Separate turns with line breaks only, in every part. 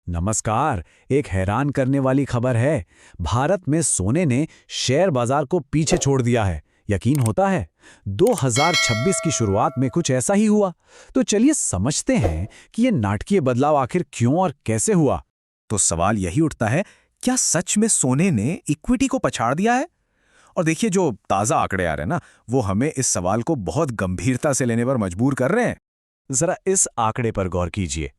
नमस्कार। एक हैरान करने वाली खबर है। भारत में सोने ने शेयर बाजार को पीछे छोड़ दिया है। यकीन होता है 2026 की शुरुआत में कुछ ऐसा ही हुआ। तो चलिए समझते हैं कि ये नाटकीय बदलाव आखिर क्यों और कैसे हुआ।
तो सवाल यही उठता है, क्या सच में सोने ने इक्विटी को पछाड़ दिया है? और देखिए, जो ताज़ा आंकड़े आ रहे हैं ना, वो हमें इस सवाल को बहुत गंभीरता से लेने पर मजबूर कर रहे हैं।
जरा इस आंकड़े पर गौर कीजिए।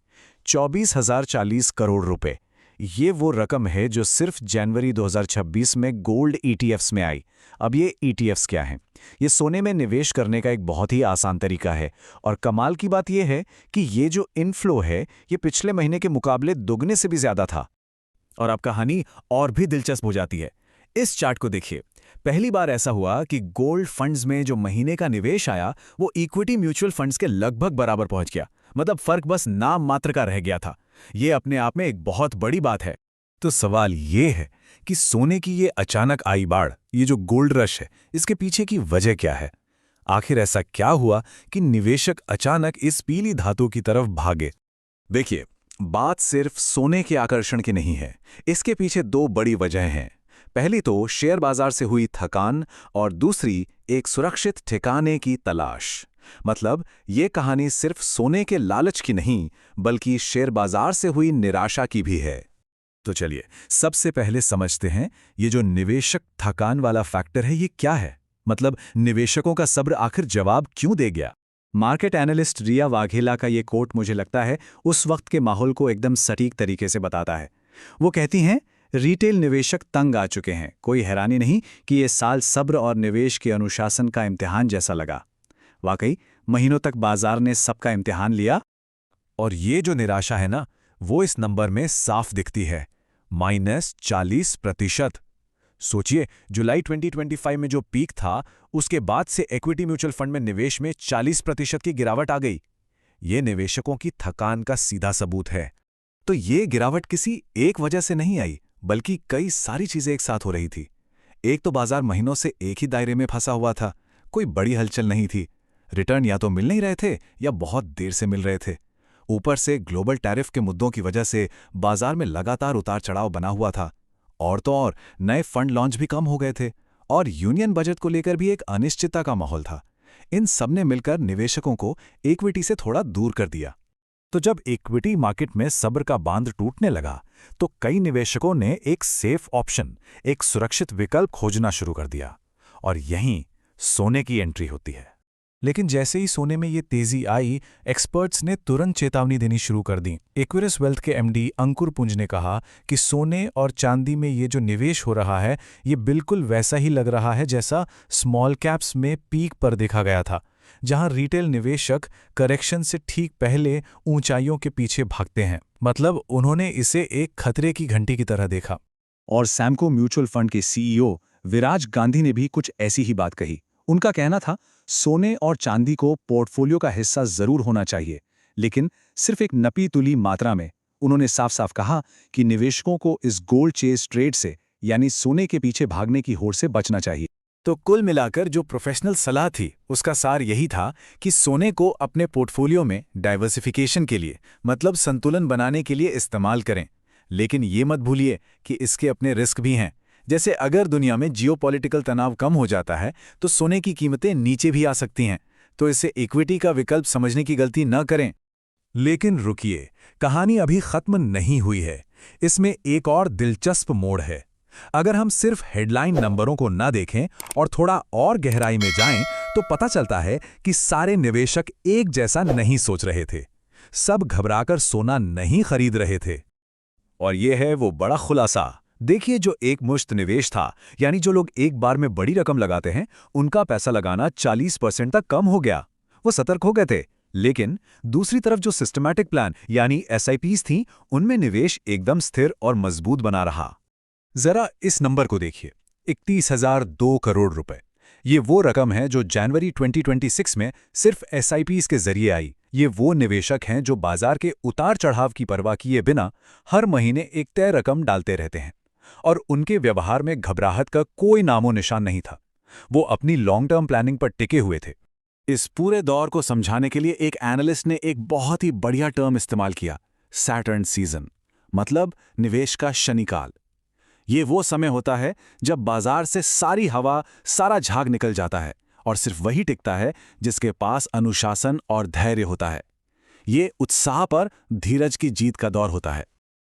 24,040 करोड़ रुपए। ये वो रकम है जो सिर्फ जनवरी 2026 में गोल्ड ईटीएफ्स में आई। अब ये ईटीएफ्स क्या हैं? ये सोने में निवेश करने का एक बहुत ही आसान तरीका है। और कमाल की बात यह है कि ये जो इनफ्लो है, ये पिछले महीने के मुकाबले दुगने से भी ज्यादा था।
और अब कहानी और भी दिलचस्प हो जाती है। इस चार्ट को देखिए। पहली बार ऐसा हुआ कि गोल्ड फंड्स में जो महीने का निवेश आया, वो इक्विटी म्यूचुअल फंड्स के लगभग बराबर पहुंच गया। मतलब फर्क बस नाम मात्र का रह गया था। ये अपने आप में एक बहुत बड़ी बात है। तो सवाल ये है कि सोने की ये अचानक आई बाढ़, ये जो गोल्ड रश है, इसके पीछे की वजह क्या है? आखिर ऐसा क्या हुआ कि निवेशक अचानक इस पीली धातु की तरफ भागे? देखिए, बात सिर्फ सोने के आकर्षण की नहीं है। इसके पीछे दो बड़ी वजहें हैं। पहली तो शेयर बाजार से हुई थकान, और दूसरी एक सुरक्षित ठिकाने की तलाश। मतलब ये कहानी सिर्फ सोने के लालच की नहीं, बल्कि शेयर बाजार से हुई निराशा की भी है। तो चलिए सबसे पहले समझते हैं, ये जो निवेशक थकान वाला फैक्टर है, ये क्या है? मतलब निवेशकों का सब्र आखिर जवाब क्यों दे गया? मार्केट एनालिस्ट रिया वाघेला का ये कोट मुझे लगता है उस वक्त के माहौल को एकदम सटीक तरीके से बताता है। वो कहती हैं, रिटेल निवेशक तंग आ चुके हैं। कोई हैरानी नहीं कि ये साल सब्र और निवेश के अनुशासन का इम्तिहान जैसा लगा। वाकई महीनों तक बाजार ने सबका इम्तिहान लिया। और ये जो निराशा है ना, वो इस नंबर में साफ दिखती है, -40%। सोचिए, जुलाई 2025 में जो पीक था, उसके बाद से इक्विटी म्यूचुअल फंड में निवेश में 40% की गिरावट आ गई। ये निवेशकों की थकान का सीधा सबूत है। तो ये गिरावट किसी एक वजह से नहीं आई, बल्कि कई सारी चीजें एक साथ हो रही थी। एक तो बाजार महीनों से एक ही दायरे में फंसा हुआ था। कोई बड़ी हलचल नहीं थी। रिटर्न या तो मिल नहीं रहे थे या बहुत देर से मिल रहे थे। ऊपर से ग्लोबल टैरिफ के मुद्दों की वजह से बाजार में लगातार उतार चढ़ाव बना हुआ था। और तो और नए फंड लॉन्च भी कम हो गए थे, और यूनियन बजट को लेकर भी एक अनिश्चितता का माहौल था। इन सब ने मिलकर निवेशकों को इक्विटी से थोड़ा दूर कर दिया। तो जब इक्विटी मार्केट में सब्र का बांध टूटने लगा, तो कई निवेशकों ने एक सेफ ऑप्शन, एक सुरक्षित विकल्प खोजना शुरू कर दिया। और यहीं सोने की एंट्री होती है। लेकिन जैसे ही सोने में ये तेजी आई, एक्सपर्ट्स ने तुरंत चेतावनी देनी शुरू कर दी। इक्विरिस वेल्थ के एमडी अंकुर पुंज ने कहा कि सोने और चांदी में ये जो निवेश हो रहा है, ये बिल्कुल वैसा ही लग रहा है जैसा स्मॉल कैप्स में पीक पर देखा गया था, जहां रिटेल निवेशक करेक्शन से ठीक पहले ऊंचाइयों के पीछे भागते हैं। मतलब उन्होंने इसे एक खतरे की घंटी की तरह देखा। और सैमको म्यूचुअल फंड के सीईओ विराज गांधी ने भी कुछ ऐसी ही बात कही। उनका कहना था, सोने और चांदी को पोर्टफोलियो का हिस्सा जरूर होना चाहिए, लेकिन सिर्फ एक नपी तुली मात्रा में। उन्होंने साफ साफ कहा कि निवेशकों को इस गोल्ड चेस ट्रेड से, यानी सोने के पीछे भागने की होड़ से बचना चाहिए। तो कुल मिलाकर जो प्रोफेशनल सलाह थी, उसका सार यही था कि सोने को अपने पोर्टफोलियो में डाइवर्सिफिकेशन के लिए, मतलब संतुलन बनाने के लिए इस्तेमाल करें। लेकिन ये मत भूलिए कि इसके अपने रिस्क भी हैं। जैसे अगर दुनिया में जियोपॉलिटिकल तनाव कम हो जाता है, तो सोने की कीमतें नीचे भी आ सकती हैं। तो इसे इक्विटी का विकल्प समझने की गलती न करें। लेकिन रुकिए, कहानी अभी खत्म नहीं हुई है। इसमें एक और दिलचस्प मोड़ है। अगर हम सिर्फ हेडलाइन नंबरों को न देखें और थोड़ा और गहराई में जाएं, तो पता चलता है कि सारे निवेशक एक जैसा नहीं सोच रहे थे। सब घबराकर सोना नहीं खरीद रहे थे। और यह है वो बड़ा खुलासा। देखिए, जो एक मुश्त निवेश था, यानी जो लोग एक बार में बड़ी रकम लगाते हैं, उनका पैसा लगाना 40% तक कम हो गया। वो सतर्क हो गए थे। लेकिन दूसरी तरफ जो सिस्टमैटिक प्लान यानी एसआईपीज थीं, उनमें निवेश एकदम स्थिर और मजबूत बना रहा। जरा इस नंबर को देखिए, 31,002 करोड़ रुपए। ये वो रकम है जो जनवरी 2026 में सिर्फ एसआईपीज के जरिए आई। ये वो निवेशक हैं जो बाजार के उतार चढ़ाव की परवाह किए बिना हर महीने एक तय रकम डालते रहते हैं, और उनके व्यवहार में घबराहट का कोई नामो निशान नहीं था। वो अपनी लॉन्ग टर्म प्लानिंग पर टिके हुए थे। इस पूरे दौर को समझाने के लिए एक एनालिस्ट ने एक बहुत ही बढ़िया टर्म इस्तेमाल किया, सैटर्न सीजन।
मतलब निवेश का शनिकाल। ये वो समय होता है जब बाजार से सारी हवा, सारा झाग निकल जाता है और सिर्फ वही टिकता है जिसके पास अनुशासन और धैर्य होता है। ये उत्साह पर धीरज की जीत का दौर होता है।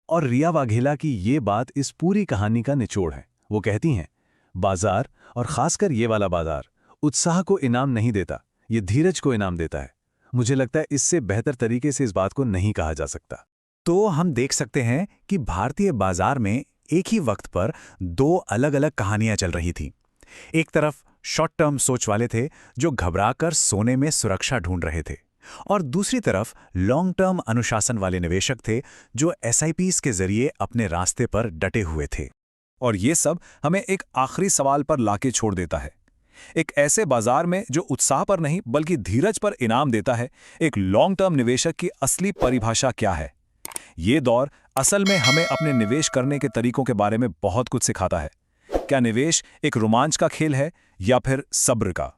और रिया वाघेला की ये बात इस पूरी कहानी का निचोड़ है। वो कहती हैं, बाजार, और खासकर ये वाला बाजार, उत्साह को इनाम नहीं देता, ये धीरज को इनाम देता है। मुझे लगता है इससे बेहतर तरीके से इस बात को नहीं कहा जा सकता।
तो हम देख सकते हैं कि भारतीय बाजार में एक ही वक्त पर दो अलग अलग कहानियां चल रही थीं। एक तरफ शॉर्ट टर्म सोच वाले थे जो घबराकर सोने में सुरक्षा ढूंढ रहे थे, और दूसरी तरफ लॉन्ग टर्म अनुशासन वाले निवेशक थे जो एसआईपीज के जरिए अपने रास्ते पर डटे हुए थे।
और ये सब हमें एक आखिरी सवाल पर लाके छोड़ देता है। एक ऐसे बाजार में जो उत्साह पर नहीं बल्कि धीरज पर इनाम देता है, एक लॉन्ग टर्म निवेशक की असली परिभाषा क्या है? ये दौर असल में हमें अपने निवेश करने के तरीकों के बारे में बहुत कुछ सिखाता है। क्या निवेश एक रोमांच का खेल है या फिर सब्र का?